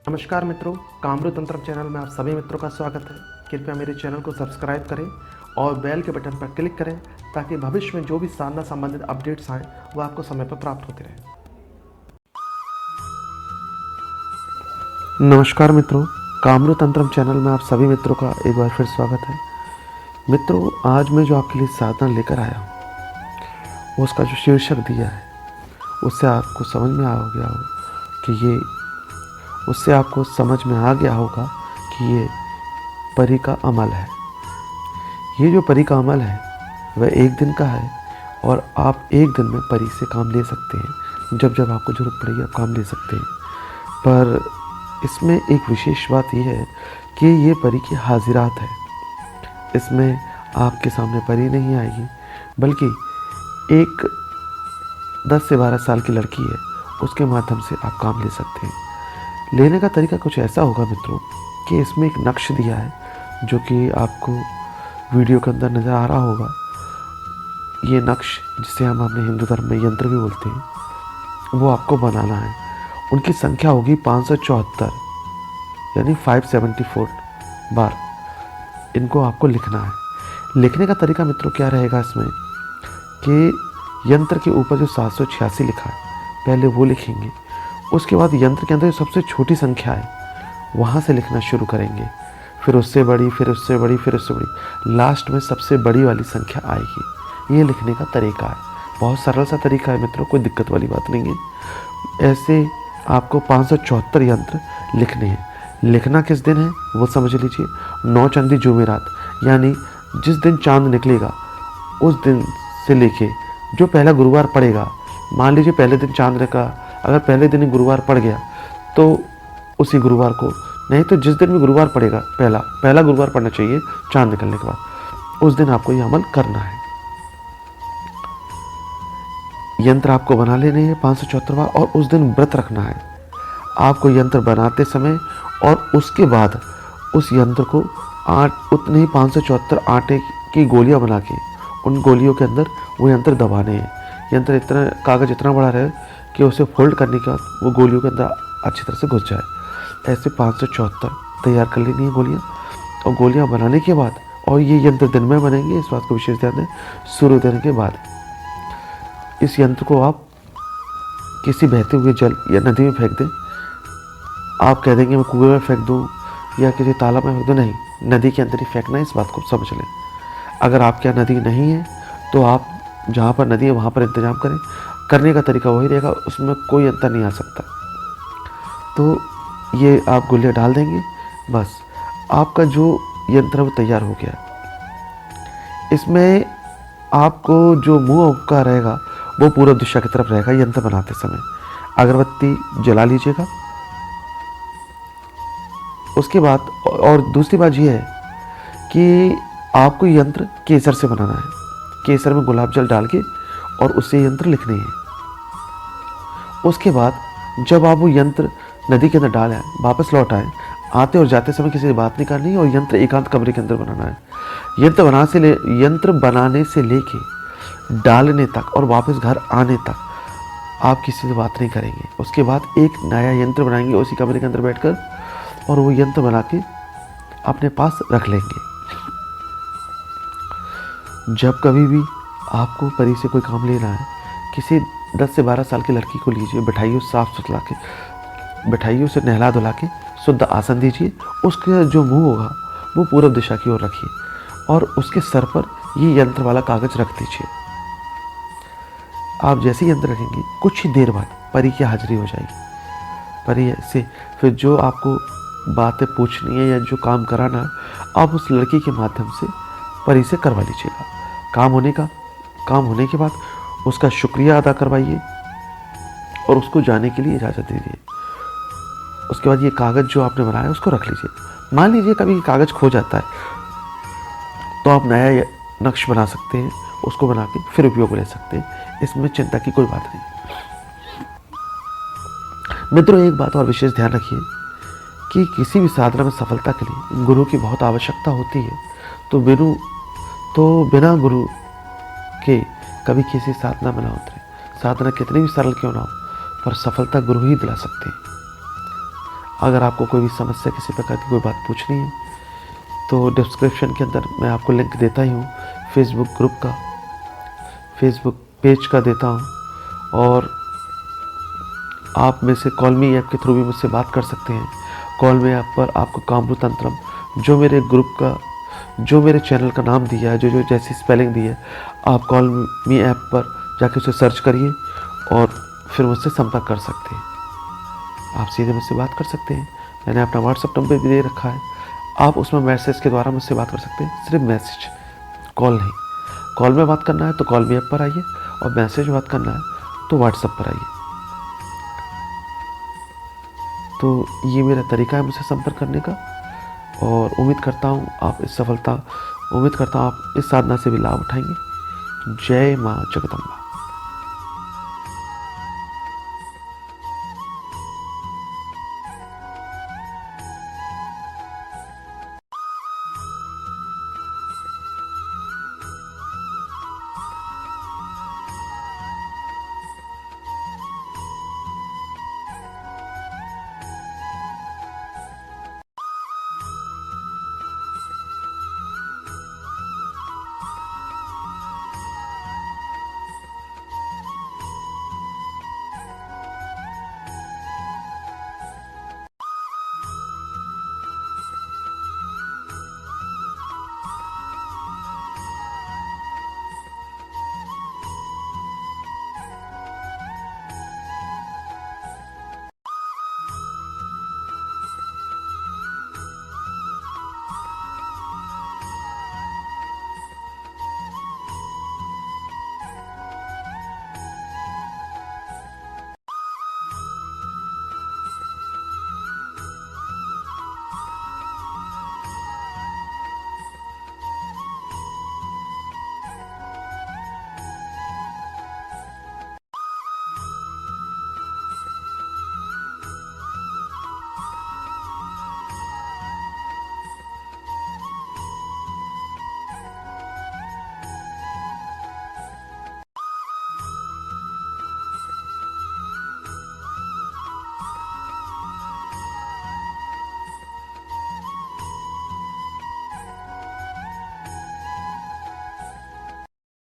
नमस्कार मित्रों, कामरू तंत्र चैनल में आप सभी मित्रों का स्वागत है। कृपया मेरे चैनल को सब्सक्राइब करें और बेल के बटन पर क्लिक करें ताकि भविष्य में जो भी साधना संबंधित अपडेट्स आएँ वो आपको समय पर प्राप्त होते रहें। नमस्कार मित्रों, कामरू तंत्र चैनल में आप सभी मित्रों का एक बार फिर स्वागत है। मित्रों, आज मैं जो आपके लिए साधना लेकर आया हूँ उसका जो शीर्षक दिया है उससे आपको समझ में आ गया होगा कि ये परी का अमल है। ये जो परी का अमल है वह एक दिन का है और आप एक दिन में परी से काम ले सकते हैं। जब जब आपको ज़रूरत पड़ेगी आप काम ले सकते हैं। पर इसमें एक विशेष बात यह है कि ये परी की हाजिरात है। इसमें आपके सामने परी नहीं आएगी, बल्कि एक 10 से 12 साल की लड़की है, उसके माध्यम से आप काम ले सकते हैं। लेने का तरीका कुछ ऐसा होगा मित्रों कि इसमें एक नक्श दिया है जो कि आपको वीडियो के अंदर नज़र आ रहा होगा। ये नक्श, जिसे हम अपने हिंदू धर्म में यंत्र भी बोलते हैं, वो आपको बनाना है। उनकी संख्या होगी 574 यानी 574 बार। इनको आपको लिखना है। लिखने का तरीका मित्रों क्या रहेगा इसमें कि यंत्र के ऊपर जो 786 लिखा है पहले वो लिखेंगे। उसके बाद यंत्र के अंदर जो सबसे छोटी संख्या है वहाँ से लिखना शुरू करेंगे, फिर उससे बड़ी, फिर उससे बड़ी, फिर उससे बड़ी, लास्ट में सबसे बड़ी वाली संख्या आएगी। ये लिखने का तरीका है। बहुत सरल सा तरीका है मित्रों, कोई दिक्कत वाली बात नहीं है। ऐसे आपको 574 यंत्र लिखने हैं। लिखना किस दिन है वो समझ लीजिए। 9 चंदी जुमेरात, यानी जिस दिन चांद निकलेगा उस दिन से लेके जो पहला गुरुवार पड़ेगा, मान लीजिए पहले दिन चांद निकला, अगर पहले दिन ही गुरुवार पड़ गया तो उसी गुरुवार को, नहीं तो जिस दिन भी गुरुवार पड़ेगा पहला गुरुवार पड़ना चाहिए चांद निकलने के बाद, उस दिन आपको ये अमल करना है। यंत्र आपको बना लेने हैं 574 बार और उस दिन व्रत रखना है। आपको यंत्र बनाते समय और उसके बाद उस यंत्र को उतने ही 574 आटे की गोलियां बना के उन गोलियों के अंदर वो यंत्र दबाने हैं। यंत्र इतना, कागज़ इतना बड़ा रहे कि उसे फोल्ड करने के बाद वो गोलियों के अंदर अच्छी तरह से घुस जाए। ऐसे 574 तैयार कर लेनी है गोलियाँ। और गोलियाँ बनाने के बाद, और ये यंत्र दिन में बनेंगे, इस बात को विशेष ध्यान दें। सूर्य देने के बाद इस यंत्र को आप किसी बहते हुए जल या नदी में फेंक दें। आप कह देंगे मैं कुएं में फेंक दूँ या किसी तालाब में फेंक दूँ, नहीं, नदी के अंदर ही फेंकना है, इस बात को समझ लें। अगर आपके यहाँ नदी नहीं है तो आप जहाँ पर नदी है वहाँ पर इंतजाम करें। करने का तरीका वही रहेगा, उसमें कोई अंतर नहीं आ सकता। तो ये आप गोलियाँ डाल देंगे, बस आपका जो यंत्र है वो तैयार हो गया। इसमें आपको जो मुंह का रहेगा वो पूर्व दिशा की तरफ रहेगा। यंत्र बनाते समय अगरबत्ती जला लीजिएगा। उसके बाद और दूसरी बात यह है कि आपको यंत्र केसर से बनाना है। केसर में गुलाब जल डाल के और उससे यंत्र लिखने हैं। उसके बाद जब आप वो यंत्र नदी के अंदर डालें, वापस लौट आए, आते और जाते समय किसी से बात नहीं करनी है और यंत्र एकांत कमरे के अंदर बनाना है। यंत्र बनाने से लेके डालने तक और वापस घर आने तक आप किसी से बात नहीं करेंगे। उसके बाद एक नया यंत्र बनाएंगे उसी कमरे के अंदर बैठकर और वो यंत्र बना के अपने पास रख लेंगे। जब कभी भी आपको परी से कोई काम लेना है, किसी 10 से 12 साल की लड़की को लीजिए, बैठाइए, साफ सुथरा के बैठाइए, उसे नहला धुला के शुद्ध आसन दीजिए। उसका जो मुंह होगा वो पूर्व दिशा की ओर रखिए और उसके सर पर ये यंत्र वाला कागज रख दीजिए। आप जैसे ही यंत्र रखेंगे कुछ ही देर बाद परी की हाजिरी हो जाएगी। परी से फिर जो आपको बातें पूछनी है या जो काम कराना है, आप उस लड़की के माध्यम से परी से करवा लीजिएगा। काम होने के बाद उसका शुक्रिया अदा करवाइए और उसको जाने के लिए इजाज़त दीजिए। उसके बाद ये कागज़ जो आपने बनाया उसको रख लीजिए। मान लीजिए कभी कागज़ खो जाता है तो आप नया नक्श बना सकते हैं, उसको बना के फिर उपयोग ले सकते हैं। इसमें चिंता की कोई बात नहीं। मित्रों, एक बात और विशेष ध्यान रखिए कि किसी भी साधना में सफलता के लिए गुरु की बहुत आवश्यकता होती है। तो बिना गुरु के कभी किसी साधना में ना उतरे। साधना कितनी भी सरल क्यों ना हो, पर सफलता गुरु ही दिला सकते हैं। अगर आपको कोई भी समस्या, किसी प्रकार की कोई बात पूछनी है तो डिस्क्रिप्शन के अंदर मैं आपको लिंक देता ही हूँ फेसबुक ग्रुप का, फेसबुक पेज का देता हूँ। और आप में से कॉल मी ऐप के थ्रू भी मुझसे बात कर सकते हैं। कॉल मी ऐप पर आपको कामरूप तंत्रम, जो मेरे ग्रुप का, जो मेरे चैनल का नाम दिया है, जो जो जैसी स्पेलिंग दी है, आप कॉल मी ऐप पर जाके उसे सर्च करिए और फिर मुझसे संपर्क कर सकते हैं। आप सीधे मुझसे बात कर सकते हैं। मैंने अपना व्हाट्सअप नंबर भी दे रखा है, आप उसमें मैसेज के द्वारा मुझसे बात कर सकते हैं। सिर्फ मैसेज, कॉल नहीं। कॉल में बात करना है तो कॉल मी ऐप पर आइए, और मैसेज में बात करना है तो व्हाट्सएप पर आइए। तो ये मेरा तरीका है मुझसे संपर्क करने का, और उम्मीद करता हूँ आप इस साधना से भी लाभ उठाएंगे। जय माँ जगदम्बा।